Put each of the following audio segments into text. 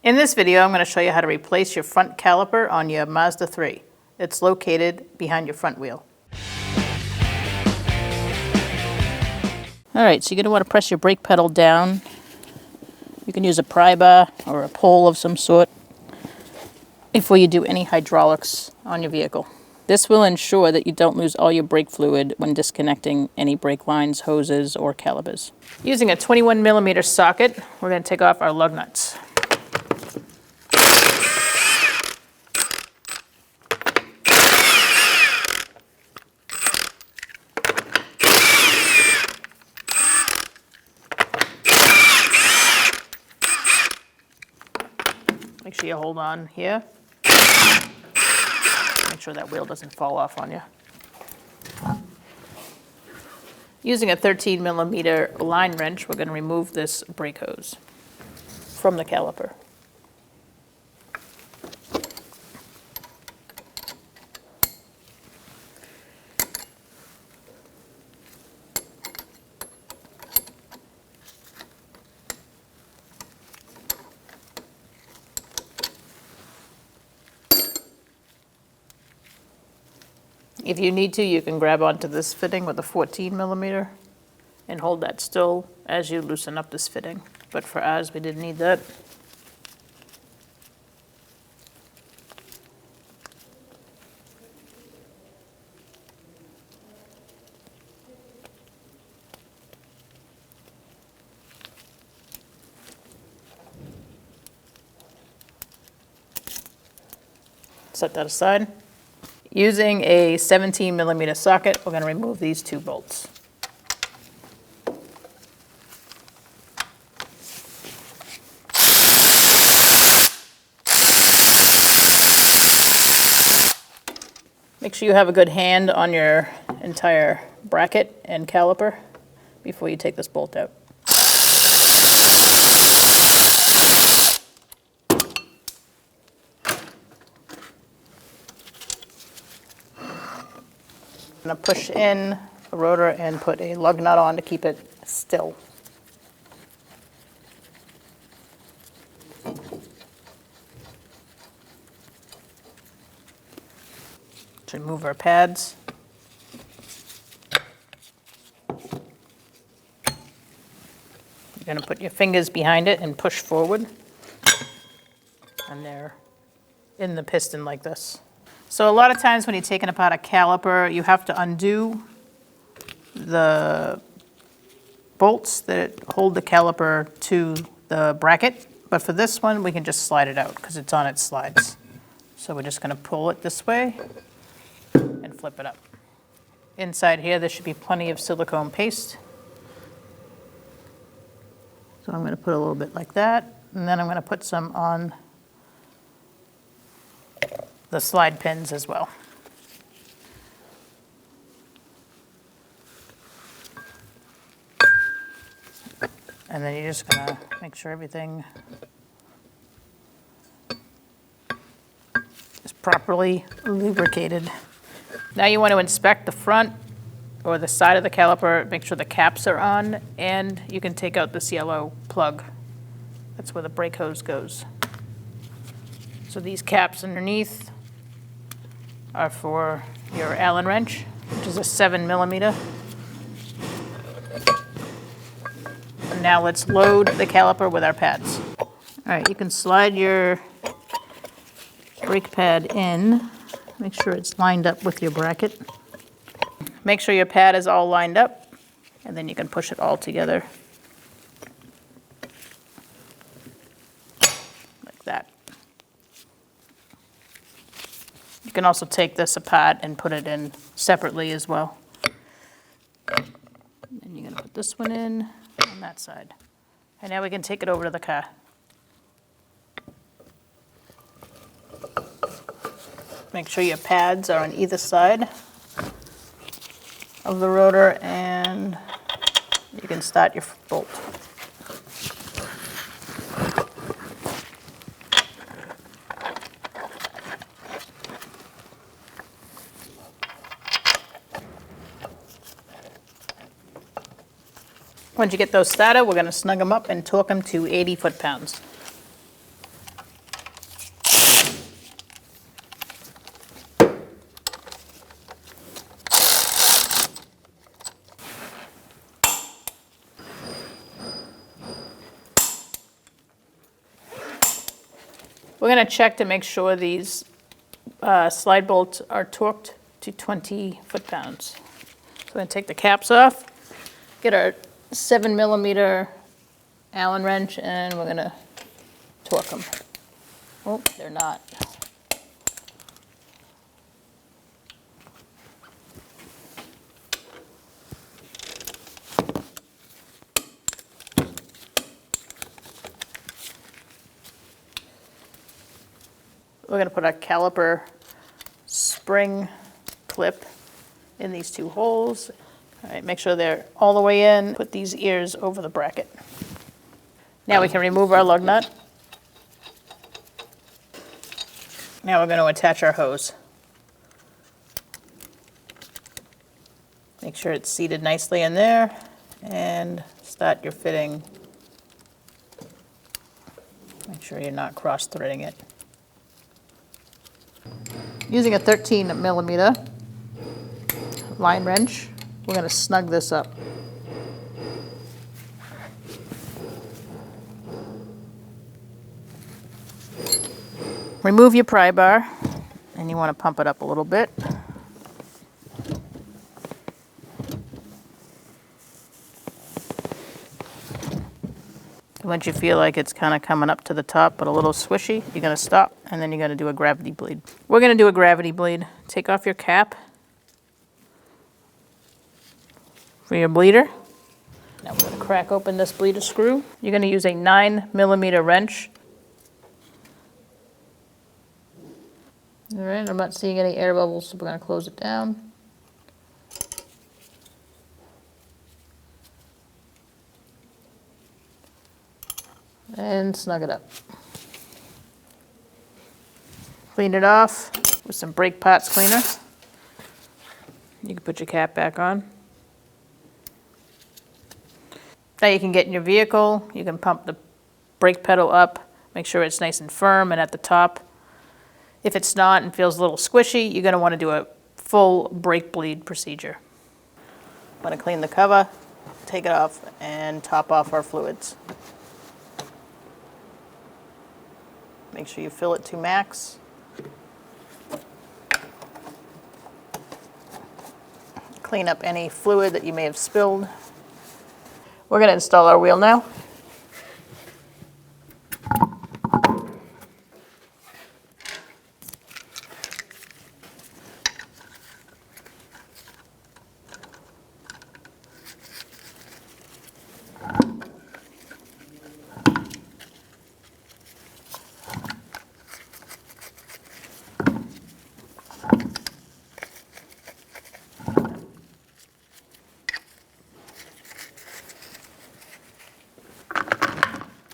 In this video, I'm going to show you how to replace your front caliper on your Mazda 3. It's located behind your front wheel. Alright, so you're going to want to press your brake pedal down. You can use a pry bar or a pole of some sort before you do any hydraulics on your vehicle. This will ensure that you don't lose all your brake fluid when disconnecting any brake lines, hoses, or calipers. Using a 21mm socket, we're going to take off our lug nuts. Make sure you hold on here. Make sure that wheel doesn't fall off on you. Using a 13mm line wrench, we're going to remove this brake hose from the caliper. If you need to, you can grab onto this fitting with a 14mm and hold that still as you loosen up this fitting. But for ours, we didn't need that. Set that aside. Using a 17mm socket, we're going to remove these two bolts. Make sure you have a good hand on your entire bracket and caliper before you take this bolt out. I'm going to push in a rotor and put a lug nut on to keep it still. To remove our pads. You're going to put your fingers behind it and push forward. And they're in the piston like this. So a lot of times when you're taking apart a caliper, you have to undo the bolts that hold the caliper to the bracket. But for this one, we can just slide it out because it's on its slides. So we're just going to pull it this way and flip it up. Inside here, there should be plenty of silicone paste. So I'm going to put a little bit like that, and then I'm going to put some on the slide pins as well. And then you're just going to make sure everything is properly lubricated. Now you want to inspect the front or the side of the caliper, make sure the caps are on, and you can take out this yellow plug. That's where the brake hose goes. So these caps underneath are for your Allen wrench, which is a 7mm. And now let's load the caliper with our pads. All right, you can slide your brake pad in. Make sure it's lined up with your bracket. Make sure your pad is all lined up, and then you can push it all together like that. You can also take this apart and put it in separately as well. And you're going to put this one in on that side. And now we can take it over to the car. Make sure your pads are on either side of the rotor, and you can start your bolt. Once you get those started, we're going to snug them up and torque them to 80 foot-pounds. We're going to check to make sure these slide bolts are torqued to 20 foot-pounds. So we're going to take the caps off, get our 7mm Allen wrench, and we're going to torque them. Oh, they're not. We're going to put a caliper spring clip in these two holes. All right, make sure they're all the way in. Put these ears over the bracket. Now we can remove our lug nut. Now we're going to attach our hose. Make sure it's seated nicely in there and start your fitting. Make sure you're not cross-threading it. Using a 13mm line wrench, we're going to snug this up. Remove your pry bar, and you want to pump it up a little bit. Once you feel like it's kind of coming up to the top but a little swishy, you're going to stop, and then you're going to do a gravity bleed. We're going to do a gravity bleed. Take off your cap for your bleeder. Now we're going to crack open this bleeder screw. You're going to use a 9mm wrench. All right, I'm not seeing any air bubbles, so we're going to close it down. And snug it up. Clean it off with some brake parts cleaner. You can put your cap back on. Now you can get in your vehicle, you can pump the brake pedal up, make sure it's nice and firm and at the top. If it's not and feels a little squishy, you're going to want to do a full brake bleed procedure. I'm going to clean the cover, take it off, and top off our fluids. Make sure you fill it to max. Clean up any fluid that you may have spilled. We're going to install our wheel now.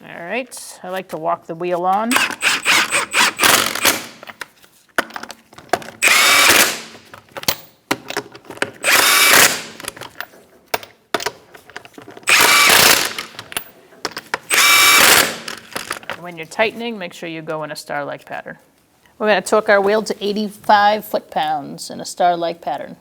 All right, I like to walk the wheel on. And when you're tightening, make sure you go in a star-like pattern. We're going to torque our wheel to 85 foot-pounds in a star-like pattern.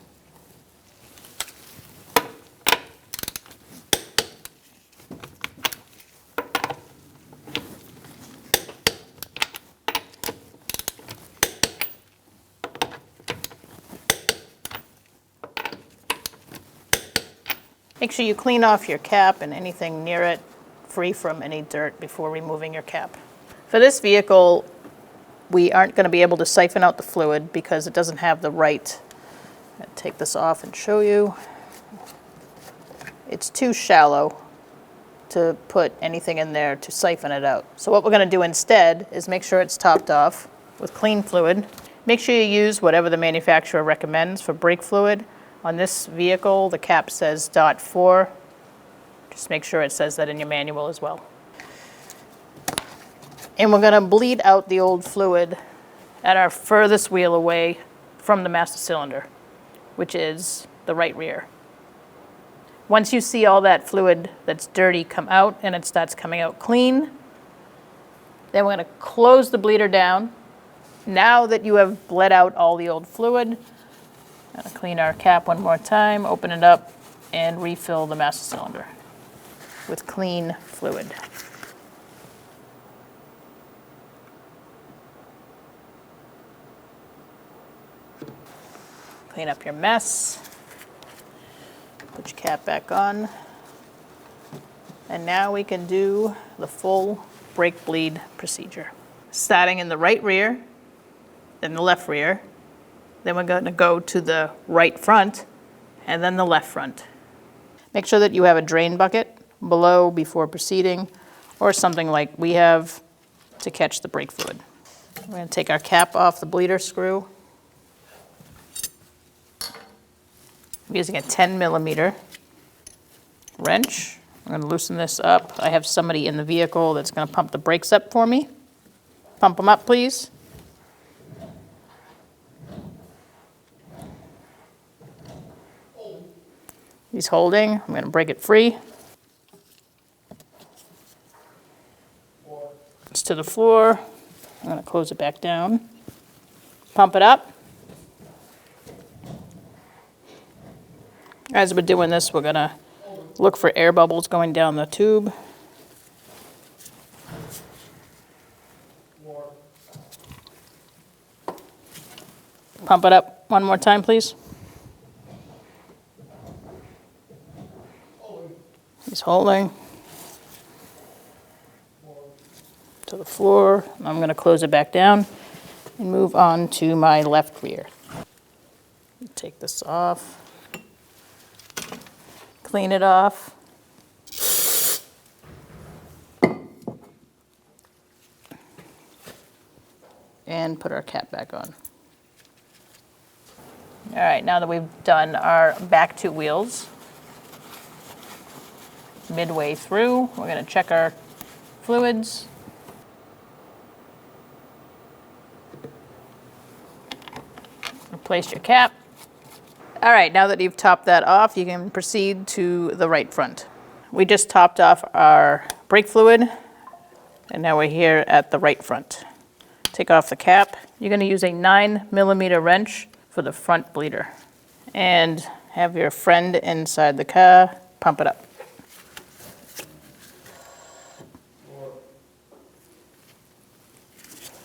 Make sure you clean off your cap and anything near it, free from any dirt, before removing your cap. For this vehicle, we aren't going to be able to siphon out the fluid because it doesn't have the right. I'll take this off and show you. It's too shallow to put anything in there to siphon it out. So what we're going to do instead is make sure it's topped off with clean fluid. Make sure you use whatever the manufacturer recommends for brake fluid. On this vehicle, the cap says .4. Just make sure it says that in your manual as well. And we're going to bleed out the old fluid at our furthest wheel away from the master cylinder, which is the right rear. Once you see all that fluid that's dirty come out and it starts coming out clean, then we're going to close the bleeder down. Now that you have bled out all the old fluid, I'm going to clean our cap one more time, open it up, and refill the master cylinder with clean fluid. Clean up your mess. Put your cap back on. And now we can do the full brake bleed procedure. Starting in the right rear, then the left rear, then we're going to go to the right front, and then the left front. Make sure that you have a drain bucket below before proceeding, or something like we have to catch the brake fluid. We're going to take our cap off the bleeder screw. I'm using a 10mm wrench. I'm going to loosen this up. I have somebody in the vehicle that's going to pump the brakes up for me. Pump them up, please. He's holding. I'm going to break it free. It's to the floor. I'm going to close it back down. Pump it up. As we're doing this, we're going to look for air bubbles going down the tube. Pump it up one more time, please. He's holding. To the floor. I'm going to close it back down and move on to my left rear. Take this off. Clean it off. And put our cap back on. All right, now that we've done our back two wheels, midway through, we're going to check our fluids. Replace your cap. All right, now that you've topped that off, you can proceed to the right front. We just topped off our brake fluid, and now we're here at the right front. Take off the cap. You're going to use a 9mm wrench for the front bleeder. And have your friend inside the car pump it up.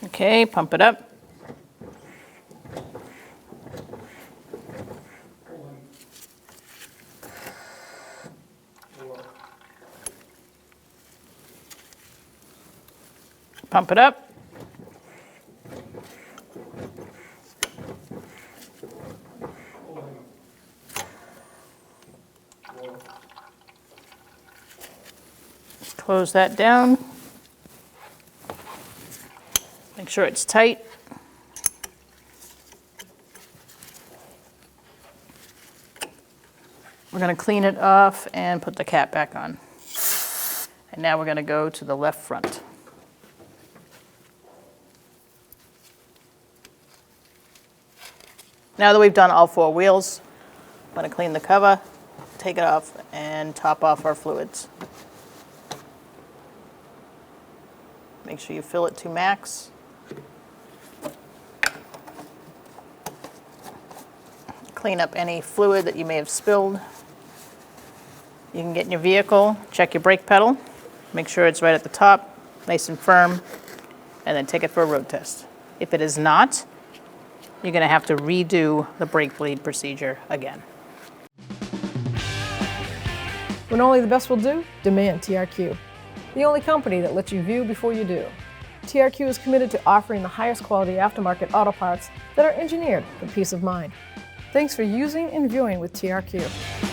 Okay, pump it up. Pump it up. Close that down. Make sure it's tight. We're going to clean it off and put the cap back on. And now we're going to go to the left front. Now that we've done all four wheels, I'm going to clean the cover, take it off, and top off our fluids. Make sure you fill it to max. Clean up any fluid that you may have spilled. You can get in your vehicle, check your brake pedal, make sure it's right at the top, nice and firm, and then take it for a road test. If it is not, you're going to have to redo the brake bleed procedure again. When only the best will do, demand TRQ. The only company that lets you view before you do. TRQ is committed to offering the highest quality aftermarket auto parts that are engineered for peace of mind. Thanks for using and viewing with TRQ.